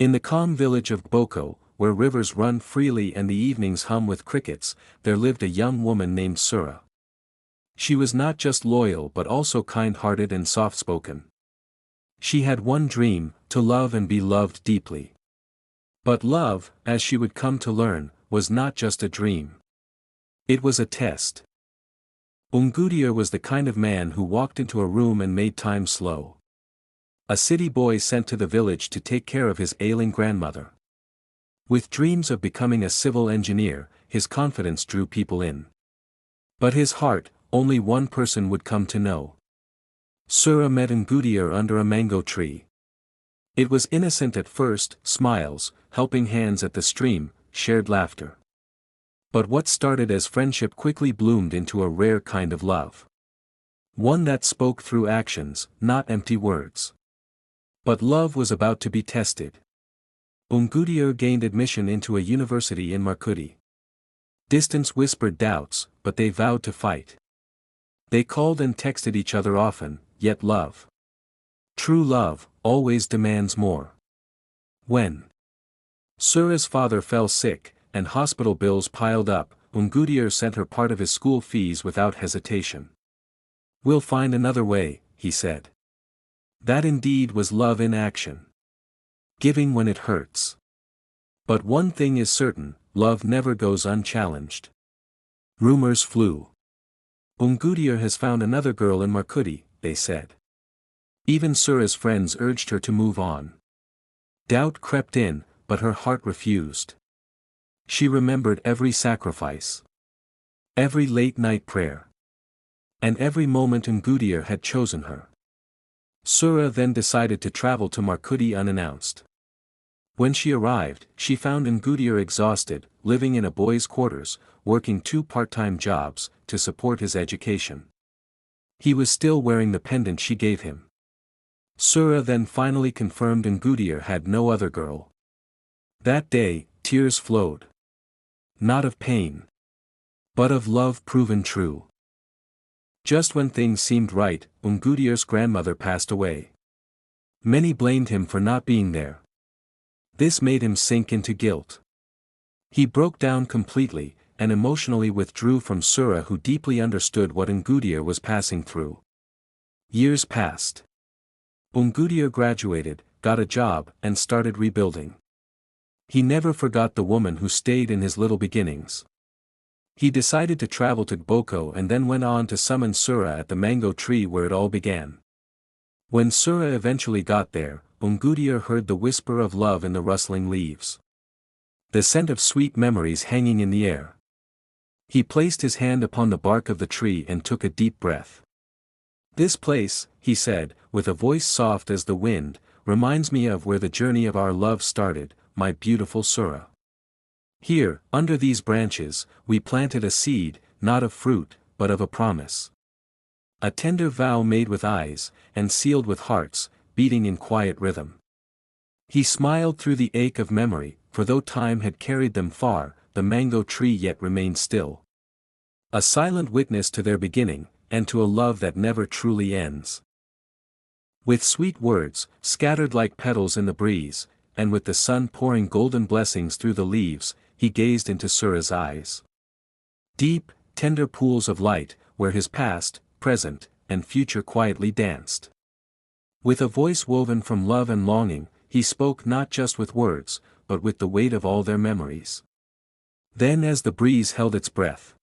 In the calm village of Boko, where rivers run freely and the evenings hum with crickets, there lived a young woman named Sura. She was not just loyal but also kind-hearted and soft-spoken. She had one dream, to love and be loved deeply. But love, as she would come to learn, was not just a dream. It was a test. Ungudir was the kind of man who walked into a room and made time slow. A city boy sent to the village to take care of his ailing grandmother. With dreams of becoming a civil engineer, his confidence drew people in. But his heart, only one person would come to know. Sura met Ungudir under a mango tree. It was innocent at first, smiles, helping hands at the stream, shared laughter. But what started as friendship quickly bloomed into a rare kind of love. One that spoke through actions, not empty words. But love was about to be tested. Ungudir gained admission into a university in Markudi. Distance whispered doubts, but they vowed to fight. They called and texted each other often, yet love. True love, always demands more. When Sura's father fell sick, and hospital bills piled up, Ungudir sent her part of his school fees without hesitation. "We'll find another way," he said. That indeed was love in action. Giving when it hurts. But one thing is certain, love never goes unchallenged. Rumors flew. Ungudir has found another girl in Markudi, they said. Even Sura's friends urged her to move on. Doubt crept in, but her heart refused. She remembered every sacrifice. Every late-night prayer. And every moment Ungudir had chosen her. Sura then decided to travel to Markudi unannounced. When she arrived, she found Ungudir exhausted, living in a boys' quarters, working 2 part-time jobs, to support his education. He was still wearing the pendant she gave him. Sura then finally confirmed Ungudir had no other girl. That day, tears flowed. Not of pain. But of love proven true. Just when things seemed right, Ungudir's grandmother passed away. Many blamed him for not being there. This made him sink into guilt. He broke down completely, and emotionally withdrew from Sura, who deeply understood what Ungudir was passing through. Years passed. Ungudir graduated, got a job, and started rebuilding. He never forgot the woman who stayed in his little beginnings. He decided to travel to Boko and then went on to summon Sura at the mango tree where it all began. When Sura eventually got there, Ungudir heard the whisper of love in the rustling leaves. The scent of sweet memories hanging in the air. He placed his hand upon the bark of the tree and took a deep breath. "This place," he said, with a voice soft as the wind, "reminds me of where the journey of our love started, my beautiful Sura. Here, under these branches, we planted a seed, not of fruit, but of a promise. A tender vow made with eyes, and sealed with hearts, beating in quiet rhythm." He smiled through the ache of memory, for though time had carried them far, the mango tree yet remained still. A silent witness to their beginning, and to a love that never truly ends. With sweet words, scattered like petals in the breeze, and with the sun pouring golden blessings through the leaves, he gazed into Sura's eyes. Deep, tender pools of light, where his past, present, and future quietly danced. With a voice woven from love and longing, he spoke not just with words, but with the weight of all their memories. Then as the breeze held its breath,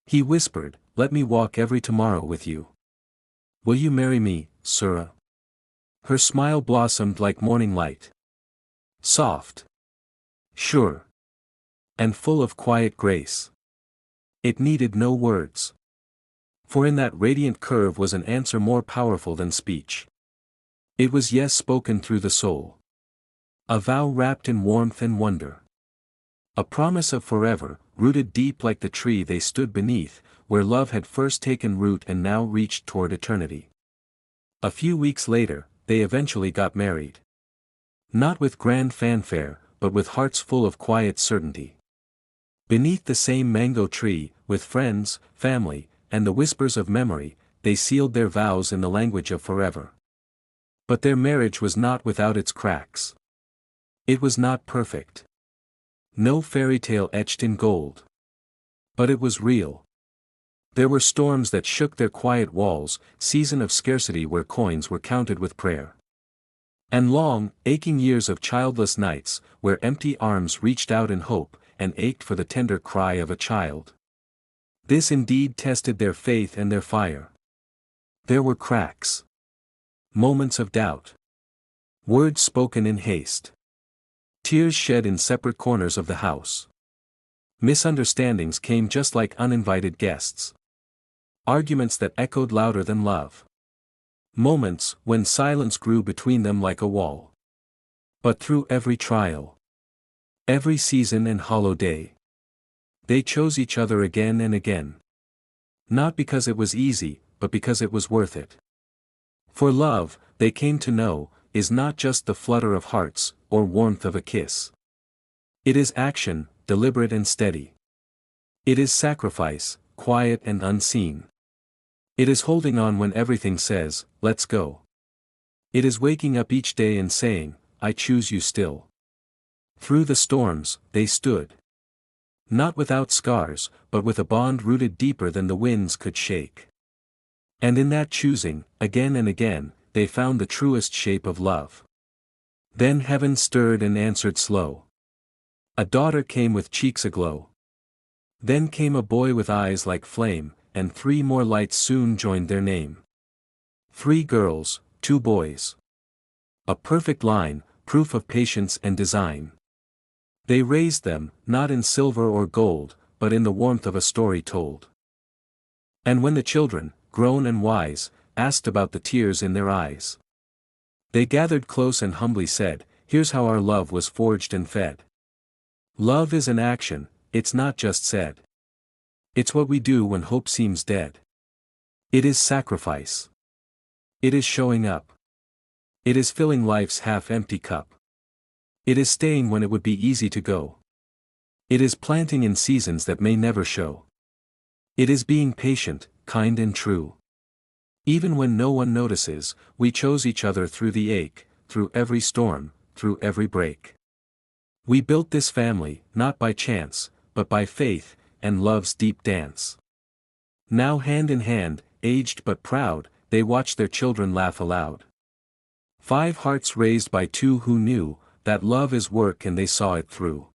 he whispered, "Let me walk every tomorrow with you. Will you marry me, Sura?" Her smile blossomed like morning light. Soft. Sure. And full of quiet grace. It needed no words. For in that radiant curve was an answer more powerful than speech. It was yes spoken through the soul. A vow wrapped in warmth and wonder. A promise of forever, rooted deep like the tree they stood beneath, where love had first taken root and now reached toward eternity. A few weeks later, they eventually got married. Not with grand fanfare, but with hearts full of quiet certainty. Beneath the same mango tree, with friends, family, and the whispers of memory, they sealed their vows in the language of forever. But their marriage was not without its cracks. It was not perfect. No fairy tale etched in gold. But it was real. There were storms that shook their quiet walls, season of scarcity where coins were counted with prayer. And long, aching years of childless nights, where empty arms reached out in hope, and ached for the tender cry of a child. This indeed tested their faith and their fire. There were cracks. Moments of doubt. Words spoken in haste. Tears shed in separate corners of the house. Misunderstandings came just like uninvited guests. Arguments that echoed louder than love. Moments when silence grew between them like a wall. But through every trial, every season and hollow day, they chose each other again and again. Not because it was easy, but because it was worth it. For love, they came to know, is not just the flutter of hearts, or warmth of a kiss. It is action, deliberate and steady. It is sacrifice, quiet and unseen. It is holding on when everything says, let's go. It is waking up each day and saying, I choose you still. Through the storms, they stood. Not without scars, but with a bond rooted deeper than the winds could shake. And in that choosing, again and again, they found the truest shape of love. Then heaven stirred and answered slow. A daughter came with cheeks aglow. Then came a boy with eyes like flame, and 3 more lights soon joined their name. 3 girls, 2 boys. A perfect line, proof of patience and design. They raised them, not in silver or gold, but in the warmth of a story told. And when the children, grown and wise, asked about the tears in their eyes, they gathered close and humbly said, here's how our love was forged and fed. Love is an action, it's not just said. It's what we do when hope seems dead. It is sacrifice. It is showing up. It is filling life's half-empty cup. It is staying when it would be easy to go. It is planting in seasons that may never show. It is being patient, kind and true. Even when no one notices, we chose each other through the ache, through every storm, through every break. We built this family, not by chance, but by faith, and love's deep dance. Now hand in hand, aged but proud, they watch their children laugh aloud. 5 hearts raised by 2 who knew, that love is work and they saw it through.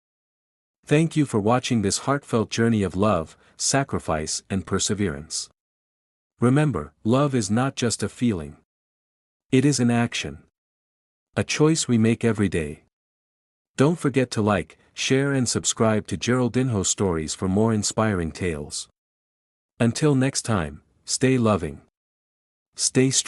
Thank you for watching this heartfelt journey of love, sacrifice and perseverance. Remember, love is not just a feeling. It is an action. A choice we make every day. Don't forget to like, share and subscribe to Geraldinho Stories for more inspiring tales. Until next time, stay loving. Stay strong.